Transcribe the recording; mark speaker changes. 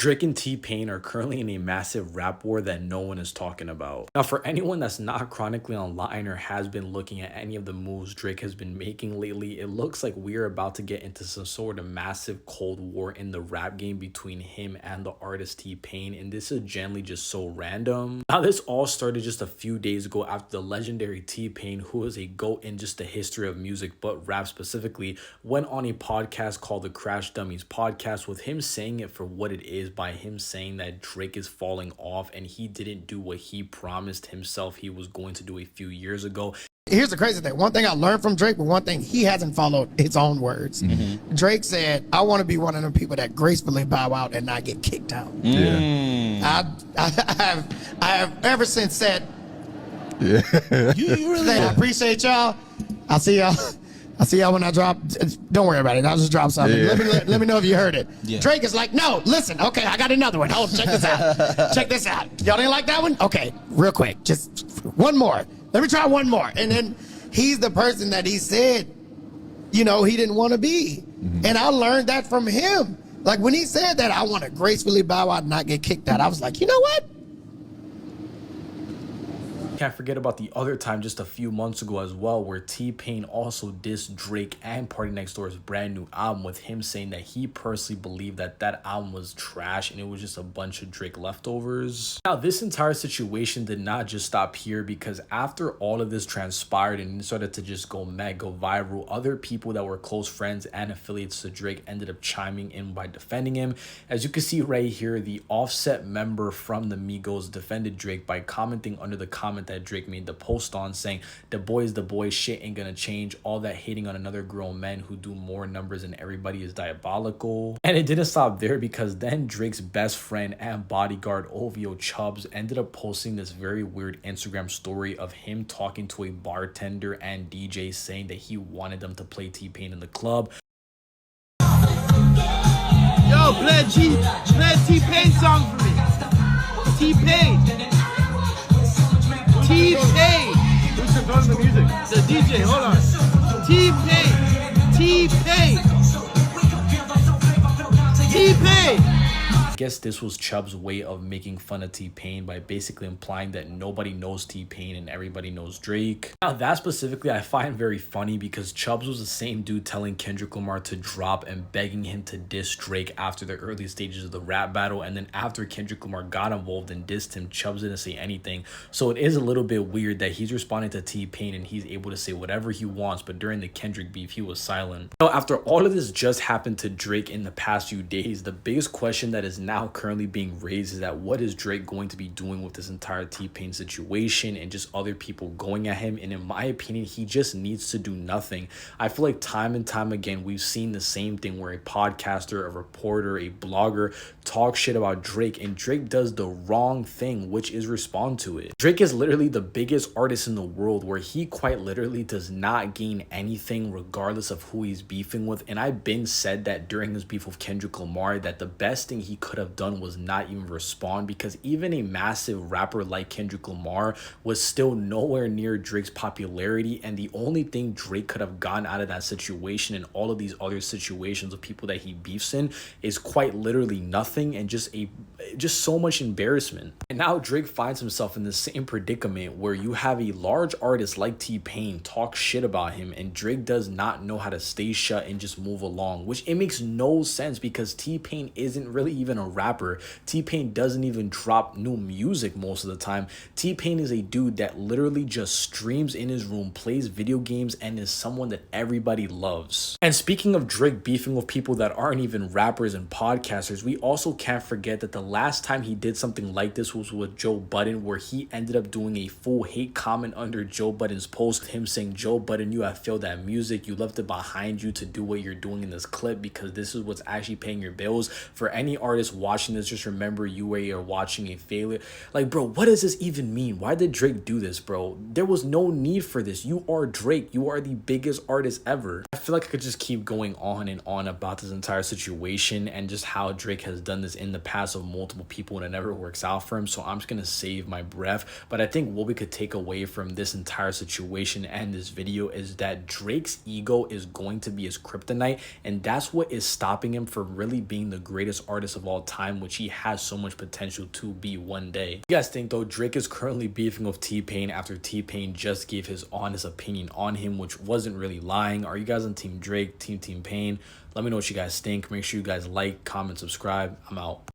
Speaker 1: Drake and T-Pain are currently in a massive rap war that no one is talking about. Now, for anyone that's not chronically online or has been looking at any of the moves Drake has been making lately, it looks like we're about to get into some sort of massive cold war in the rap game between him and the artist T-Pain, and this is generally just so random. Now, this all started just a few days ago after the legendary T-Pain, who is a GOAT in just the history of music, but rap specifically, went on a podcast called the Crash Dummies Podcast, with him saying it for what it is, by him saying that Drake is falling off and he didn't do what he promised himself he was going to do a few years ago.
Speaker 2: Here's the crazy thing. One thing I learned from Drake, but one thing he hasn't followed his own words. Drake said, I want to be one of the people that gracefully bow out and not get kicked out. I have ever since said, I appreciate y'all. I'll see y'all. I'll see y'all when I drop. Don't worry about it. I'll just drop something. Let me know if you heard it. Drake is like, no, listen. Okay, I got another one. Hold on, check this out. Check this out. Y'all didn't like that one? Okay, real quick. Just one more. Let me try one more. And then he's the person that he said, he didn't want to be. And I learned that from him. Like when he said that, I want to gracefully bow out and not get kicked out. I was like, you know what?
Speaker 1: Can't forget about the other time just a few months ago as well, where T-Pain also dissed Drake and Party Next Door's brand new album, with him saying that he personally believed that album was trash and it was just a bunch of Drake leftovers. Now, this entire situation did not just stop here, because after all of this transpired and started to just go viral, other people that were close friends and affiliates to Drake ended up chiming in by defending him. As you can see right here, the Offset member from the Migos defended Drake by commenting under the comment that Drake made the post on, saying, the boy is the boy, shit ain't gonna change, all that hating on another grown man who do more numbers than everybody is diabolical. And it didn't stop there, because then Drake's best friend and bodyguard OVO Chubbs ended up posting this very weird Instagram story of him talking to a bartender and DJ, saying that he wanted them to play T-Pain in the club.
Speaker 3: Yo, play T-Pain song for me. T-Pain. T-Pain. Who's controlling the music? The DJ, hold on. T-Pain. T-Pain. T-Pain.
Speaker 1: I guess this was Chubb's way of making fun of T-Pain by basically implying that nobody knows T-Pain and everybody knows Drake. Now, that specifically I find very funny, because Chubbs was the same dude telling Kendrick Lamar to drop and begging him to diss Drake after the early stages of the rap battle, and then after Kendrick Lamar got involved and dissed him, Chubbs didn't say anything. So it is a little bit weird that he's responding to T-Pain and he's able to say whatever he wants, but during the Kendrick beef he was silent. So after all of this just happened to Drake in the past few days, the biggest question that is now currently being raised is that what is Drake going to be doing with this entire T-Pain situation and just other people going at him? And in my opinion, he just needs to do nothing. I feel like time and time again we've seen the same thing, where a podcaster, a reporter, a blogger talk shit about Drake, and Drake does the wrong thing, which is respond to it. Drake is literally the biggest artist in the world, where he quite literally does not gain anything regardless of who he's beefing with. And I've been said that during his beef with Kendrick Lamar, that the best thing he could have done was not even respond, because even a massive rapper like Kendrick Lamar was still nowhere near Drake's popularity, and the only thing Drake could have gotten out of that situation and all of these other situations of people that he beefs in is quite literally nothing, and just so much embarrassment. And now Drake finds himself in the same predicament, where you have a large artist like T-Pain talk shit about him, and Drake does not know how to stay shut and just move along, which it makes no sense, because T-Pain isn't really even a rapper. T-Pain doesn't even drop new music most of the time. T-Pain is a dude that literally just streams in his room, plays video games, and is someone that everybody loves. And speaking of Drake beefing with people that aren't even rappers and podcasters, we also can't forget that the last time he did something like this was with Joe Budden, where he ended up doing a full hate comment under Joe Budden's post, him saying, Joe Budden, you have failed at music, you left it behind you to do what you're doing in this clip, because this is what's actually paying your bills. For any artist watching this, just remember you are watching a failure. Like, bro, what does this even mean? Why did Drake do this, bro? There was no need for this. You are Drake. You are the biggest artist ever. I feel like I could just keep going on and on about this entire situation and just how Drake has done this in the past of multiple multiple people and it never works out for him. So I'm just gonna save my breath. But I think what we could take away from this entire situation and this video is that Drake's ego is going to be his kryptonite, and that's what is stopping him from really being the greatest artist of all time, which he has so much potential to be one day. What do you guys think though? Drake is currently beefing with T-Pain after T-Pain just gave his honest opinion on him, which wasn't really lying. Are you guys on Team Drake, Team Pain? Let me know what you guys think. Make sure you guys like, comment, subscribe. I'm out.